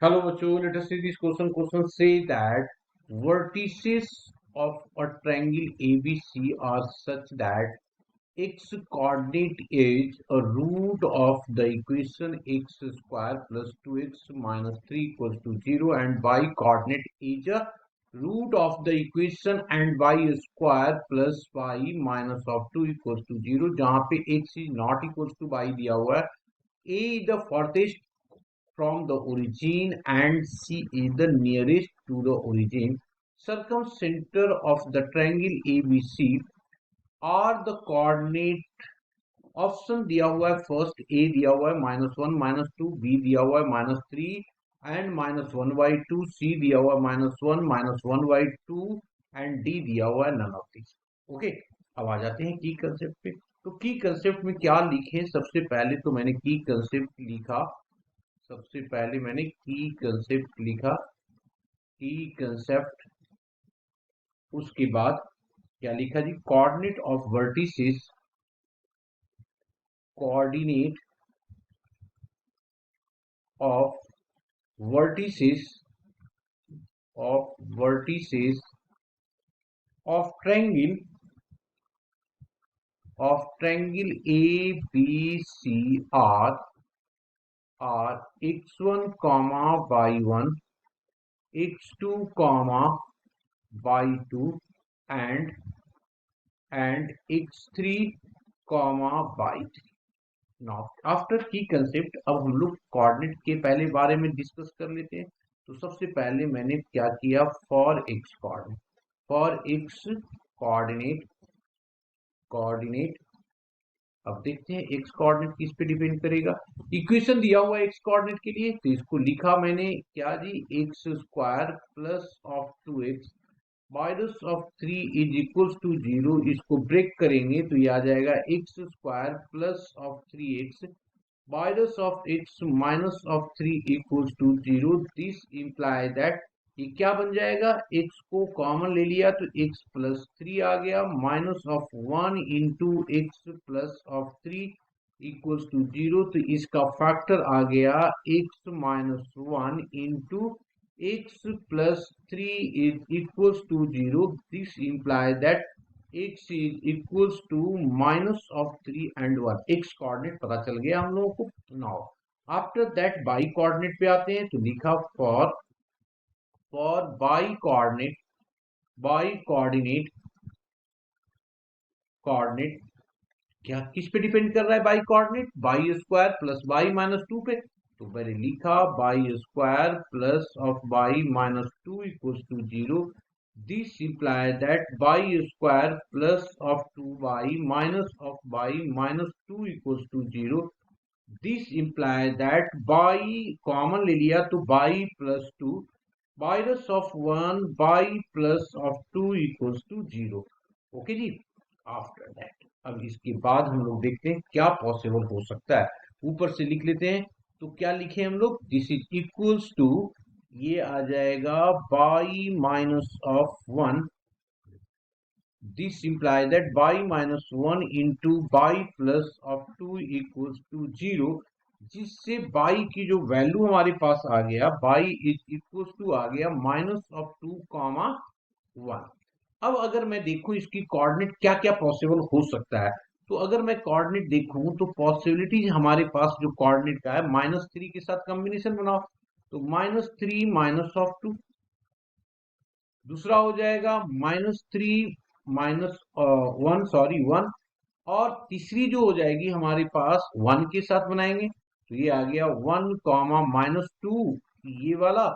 Hello, Vachu. Let us see this question. Question say that vertices of a triangle ABC are such that x coordinate is a root of the equation x square plus 2x minus 3 equals to 0 and y coordinate is a root of the equation and y square plus y minus of 2 equals to 0 जहाँ पे x is not equals to y दिया हुआ है. A is the farthest from the origin and C is the nearest to the origin. Circumcenter of the triangle ABC are the coordinate. Option दिया हुआ है. First A दिया हुआ है -1 -2, B दिया हुआ है -3 एंड -1/2, सी दिया हुआ है -1 -1/2 एंड डी दिया हुआ है नन ऑफ दिस. ओके, अब आ जाते हैं की कंसेप्ट पे. तो की कंसेप्ट में क्या लिखे? सबसे पहले तो मैंने की कंसेप्ट लिखा. सबसे पहले मैंने की कंसेप्ट लिखा. की कंसेप्ट. उसके बाद क्या लिखा जी? Coordinate of vertices. Coordinate of vertices of vertices of triangle ABC are x1 comma y1, x2 comma y2 and x3 comma y3. Now after की कंसेप्ट अब हम लोग कोऑर्डिनेट के पहले बारे में डिस्कस कर लेते हैं. तो सबसे पहले मैंने क्या किया? For x coordinate. For x coordinate. Coordinate. अब देखते हैं एक्स कोऑर्डिनेट किस पे डिपेंड करेगा. इक्वेशन दिया हुआ है एक्स कोऑर्डिनेट के लिए, तो इसको लिखा मैंने क्या जी? X square plus of 2x minus of 3 is equals to 0. इसको ब्रेक करेंगे तो ये आ जाएगा x square plus of 3x minus of x minus of 3 equals to 0. This imply that ये क्या बन जाएगा? x को कॉमन ले लिया तो x प्लस 3 आ गया minus of 1 into x plus of 3 equals to 0. तो इसका फैक्टर आ गया x minus 1 into x plus 3 is equals to 0. This imply that x is equals to minus of 3 and 1. x coordinate पता चल गया हम लोगों को. Now after that y coordinate पे आते हैं. तो लिखा for y coordinate. y coordinate. Coordinate क्या किस पे डिपेंड कर रहा है? y coordinate y square plus y minus 2 पे. तो मैंने लिखा y square plus of y minus 2 equals to 0. This implies that y square plus of 2y minus of y minus 2 equals to 0. This implies that y common ले लिया तो y plus 2 minus of 1 y plus of 2 equals to 0. Okay ji. After that अब इसके बाद हम लोग देखते हैं क्या पॉसिबल हो सकता है. ऊपर से लिख लेते हैं. तो क्या लिखे हम लोग? दिस इज इक्वल्स टू, ये आ जाएगा y minus of 1. This imply that y minus 1 into y plus of 2 equals to 0. जिससे y की जो वैल्यू हमारे पास आ गया y इज इक्वल्स टू आ गया माइनस ऑफ 2 कॉमा 1. अब अगर मैं देखूं इसकी कोऑर्डिनेट क्या क्या पॉसिबल हो सकता है. तो अगर मैं कोऑर्डिनेट देखूं तो पॉसिबिलिटीज हमारे पास जो कोऑर्डिनेट का है -3 के साथ कॉम्बिनेशन बनाओ. तो -3 माइनस ऑफ 2. दूसरा हो जाएगा -3 माइनस 1, सॉरी 1. और तीसरी जो हो जाएगी हमारे पास 1 के साथ बनाएंगे. तो ये आ गया 1 कॉमा -2, ये वाला.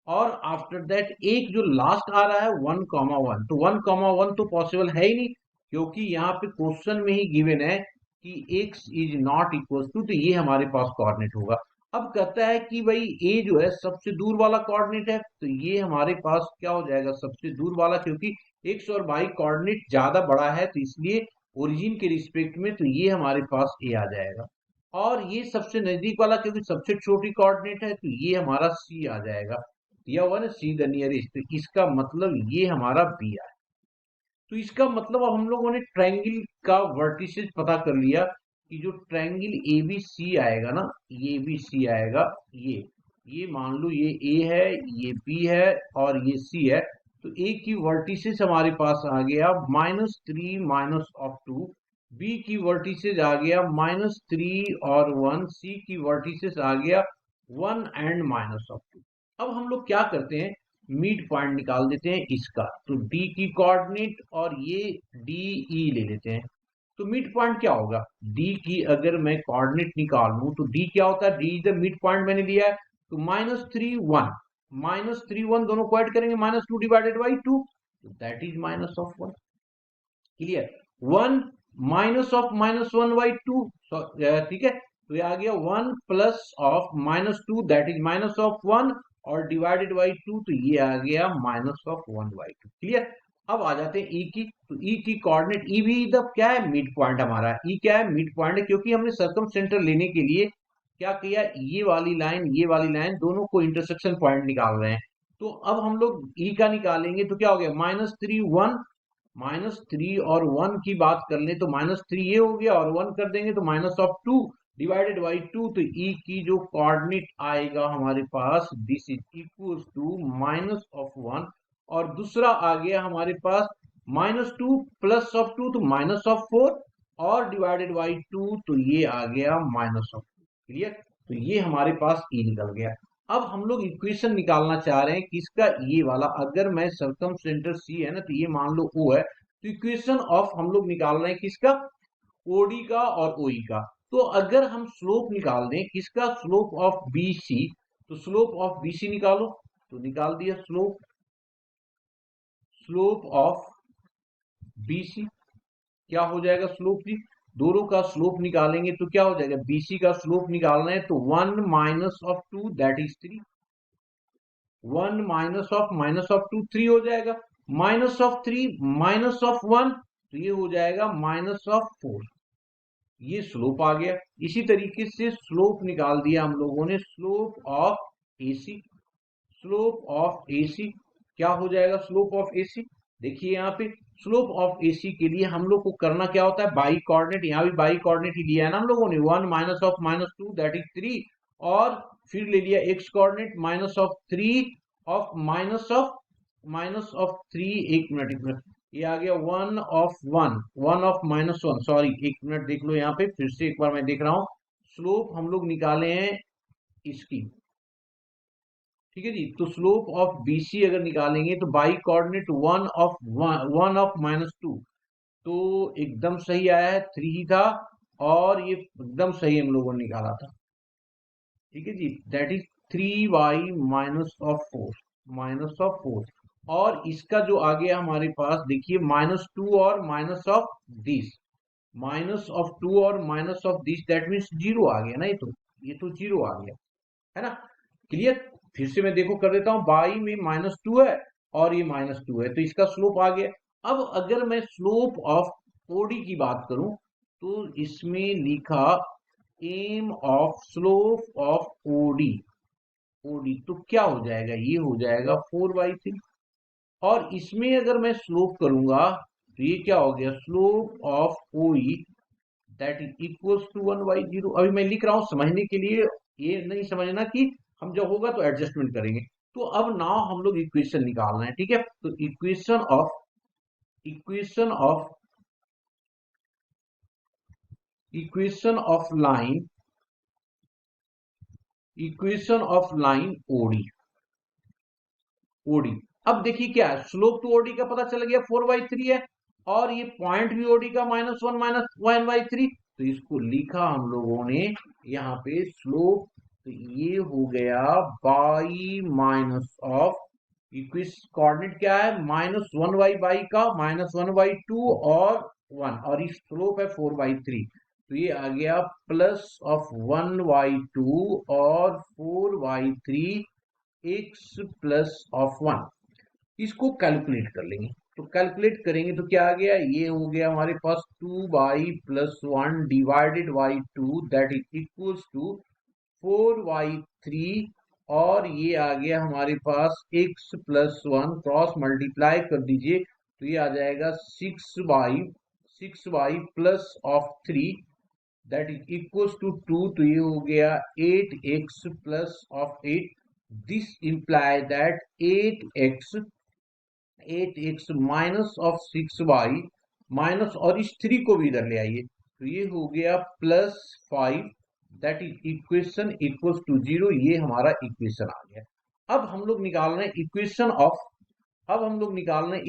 और आफ्टर दैट एक जो लास्ट आ रहा है 1 कॉमा 1. तो 1 कॉमा 1 तो पॉसिबल है ही नहीं, क्योंकि यहाँ पे क्वेश्चन में ही गिवन है कि x is not equal to. तो ये हमारे पास कोऑर्डिनेट होगा. अब कहता है कि भाई a जो है सबसे दूर वाला कोऑर्डिनेट है. तो ये हमारे पास क्या हो जाएगा? सबसे दूर वाला, क्योंकि x और y कोऑर्डिनेट ज्यादा बड़ा है तो इसलिए ओरिजिन के रिस्पेक्ट में. तो ये हमारे पास a आ जाएगा. और ये सबसे नजदीक वाला क्योंकि सबसे छोटी कोऑर्डिनेट है तो ये हमारा c आ जाएगा. दिया हुआ ना सी द नियरेस्ट. तो इसका मतलब ये हमारा बी है. तो इसका मतलब अब हम लोगों ने ट्रायंगल का वर्टिसेस पता कर लिया कि जो ट्रायंगल एबीसी आएगा ना, ये एबीसी आएगा, ये ये मान लो ये ए है, ये बी है और ये सी है। तो ए की वर्टिसेस हमारे पास आ गया -3 -2, बी की वर्टिसेस आ गया -3 और 1, सी की वर्टिसेस आ गया 1 एंड -2। अब हम लोग क्या करते हैं, मिड पॉइंट निकाल देते हैं इसका। तो डी की कोऑर्डिनेट और ये डी ई ले लेते हैं। तो मिड पॉइंट क्या होगा, डी की अगर मैं कोऑर्डिनेट निकाल लूं तो डी क्या होता है, D is the mid point मैंने लिया है। तो -3 1, -3 1 दोनों को ऐड करेंगे, -2 डिवाइडेड बाई 2, तो दैट इज -1। क्लियर, 1 -1/2, ठीक है। तो ये आ गया 1 प्लस ऑफ -2 दैट इज -1 और डिवाइडेड बाई 2, तो ये आ गया -1/2। क्लियर। अब आ जाते हैं ई की। तो ई की कोऑर्डिनेट, ई भी इधर क्या है, मिड पॉइंट हमारा। ई क्या है, मिड पॉइंट है, क्योंकि हमने सर्कम सेंटर लेने के लिए क्या किया, ये वाली लाइन दोनों को इंटरसेक्शन पॉइंट निकाल रहे हैं। तो अब हम लोग ई का निकालेंगे तो क्या हो गया, -3 1, -3 और 1 की बात कर ले तो -3 ये हो गया और 1 कर देंगे तो -2 डिवाइडेड बाई 2। तो ई की जो कोऑर्डिनेट आएगा हमारे पास, दिस इज इक्वल्स टू -1, और दूसरा आ गया हमारे पास -2 प्लस ऑफ 2 तो -4 और डिवाइडेड बाई 2, तो ये आ गया -2। क्लियर। तो ये हमारे पास ई निकल गया। अब हम लोग इक्वेशन निकालना चाह रहे हैं किसका, ये वाला। अगर मैं सर्कम सेंटर सी है ना, तो ये मान लो ओ है, तो इक्वेशन ऑफ हम लोग निकाल रहे हैं किसका, ओडी का और ओई का। तो अगर हम स्लोप निकाल दें किसका, स्लोप ऑफ बीसी, तो स्लोप ऑफ बीसी निकालो। तो निकाल दिया स्लोप, स्लोप ऑफ बीसी क्या हो जाएगा, स्लोप जी, दोनों का स्लोप निकालेंगे तो क्या हो जाएगा, बीसी का स्लोप निकालना है तो 1 -2 दैट इज 3, 1 -2 3 हो जाएगा, -3 -1 तो ये हो जाएगा -4। ये स्लोप आ गया। इसी तरीके से स्लोप निकाल दिया हम लोगों ने, slope of AC, slope of AC क्या हो जाएगा, स्लोप ऑफ एसी। देखिए यहाँ पे स्लोप ऑफ एसी के लिए हम लोग को करना क्या होता है, बाई कोऑर्डिनेट, यहाँ भी बाई कोऑर्डिनेट ही लिया है ना हम लोगों ने, 1 -2 दैट इज 3, और फिर ले लिया एक्स कोऑर्डिनेट -3 ऑफ -3, एक मिनट, ये आ गया 1 ऑफ सॉरी, एक मिनट देख लो यहाँ पे फिर से एक बार मैं देख रहा हूँ। स्लोप हम लोग निकाले हैं इसकी, ठीक है जी। तो स्लोप ऑफ बीसी अगर निकालेंगे तो बाई कोऑर्डिनेट 1 ऑफ -2, तो एकदम सही आया है, 3 ही था, और ये एकदम सही हम लोगों ने निकाला था, ठीक है जी। दैट इज 3y -4, और इसका जो आ गया हमारे पास, देखिए -2 और माइनस ऑफ दिस, -2 और minus of this, that means 0 आ गया ना, ये तो 0 आ गया है ना। क्लियर। फिर से मैं देखो कर देता हूं, बाई में -2 है और ये -2 है, तो इसका स्लोप आ गया। अब अगर मैं स्लोप ऑफ ओडी की बात करूं तो इसमें लिखा M of slope of OD, OD तो क्या हो जाएगा, ये हो जाएगा 4/3। और इसमें अगर मैं स्लोप करूंगा तो ये क्या हो गया, स्लोप ऑफ ओई दैट इज इक्वल्स टू 1/0। अभी मैं लिख रहा हूं समझने के लिए, ये नहीं समझना कि हम जब होगा तो एडजस्टमेंट करेंगे। तो अब नाउ हम लोग इक्वेशन निकालना है, ठीक है। तो equation of line OD, OD. अब देखिए क्या है, स्लोप टू ओडी का पता चल गया 4/3 है, और ये पॉइंट भी ओडी का -1/3, तो इसको लिखा हम लोगों ने यहाँ पे स्लोप, तो ये हो गया बाई माइनस ऑफ, इक्विस कोऑर्डिनेट क्या है, -1/बाई का -1/2 और 1, और इस स्लोप है 4/3, तो ये आ गया प्लस ऑफ 1/2 और 4/3 x प्लस ऑफ 1। इसको कैलकुलेट कर लेंगे, तो कैलकुलेट करेंगे तो क्या आ गया, ये हो गया हमारे पास 2/+1 divided by 2 that is equals to 4/3, और ये आ गया हमारे पास x+1, क्रॉस मल्टीप्लाई कर दीजिए तो ये आ जाएगा 6/+ of 3 that is equals to 2, तो ये हो गया 8x plus of 8, this imply that 8x minus of 6y minus, और इस 3 को भी इधर ले आइए, तो ये हो गया plus 5, that is equation equals to 0, ये हमारा इक्वेशन आ गया। अब हम लोग निकाल रहे हैं इक्वेशन ऑफ, अब हम लोग निकाल रहे हैं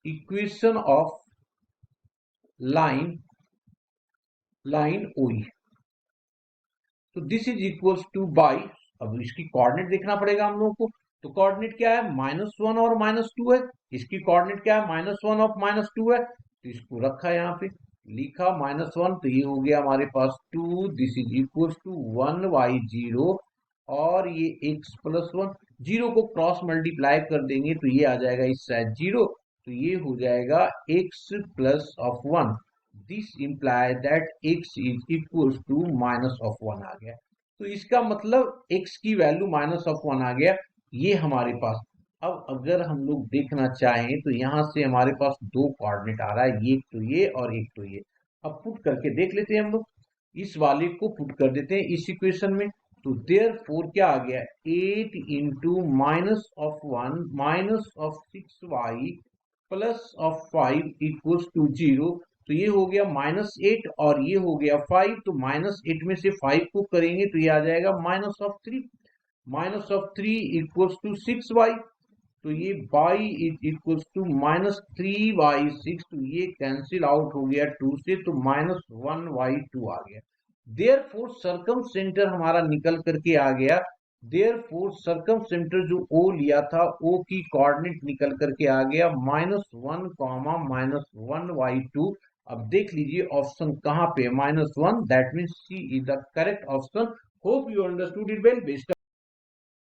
इक्वेशन ऑफ लाइन OE, तो this is equals two by, अब इसकी कोऑर्डिनेट देखना पड़ेगा हम लोगों को, तो कोऑर्डिनेट क्या है, -1 और -2 है, इसकी कोऑर्डिनेट क्या है, -1 और -2 है, तो इसको रखा यहाँ पे, लिखा -1, तो ये हो गया हमारे पास 2, दिस इज इक्वल्स टू 1/0, और ये x प्लस 1, 0 को क्रॉस मल्टीप्लाई कर देंगे तो ये आ जाएगा इस साइड 0, तो ये हो जाएगा x plus of 1, this imply that x is equals to minus of 1 आ गया, तो इसका मतलब x की वैल्यू माइनस ऑफ 1 आ गया, ये हमारे पास। अब अगर हम लोग देखना चाहें तो यहां से हमारे पास दो कोऑर्डिनेट आ रहा है, एक तो ये और एक तो ये, अब पुट करके देख लेते हैं हम लोग, इस वाले को पुट कर देते हैं इस इक्वेशन में, तो देयरफॉर क्या आ गया, 8 into minus of 1 minus of 6y plus of 5 equals to 0, तो ये हो गया -8 और ये हो गया 5, तो -8 में से 5 को करेंगे तो ये आ जाएगा -3, -3 इक्वल्स टू 6y, तो ये y इज इक्वल्स टू -3/6, तो ये कैंसिल आउट हो गया 2 से, तो -1/2 आ गया। देयरफॉर सर्कम सेंटर हमारा निकल करके आ गया, देयरफॉर सर्कम सेंटर जो O लिया था, O की कोऑर्डिनेट निकल करके आ गया -1, -1/2। अब देख लीजिए ऑप्शन कहाँ पे, -1, that means C is the correct option. Hope you understood it well. Best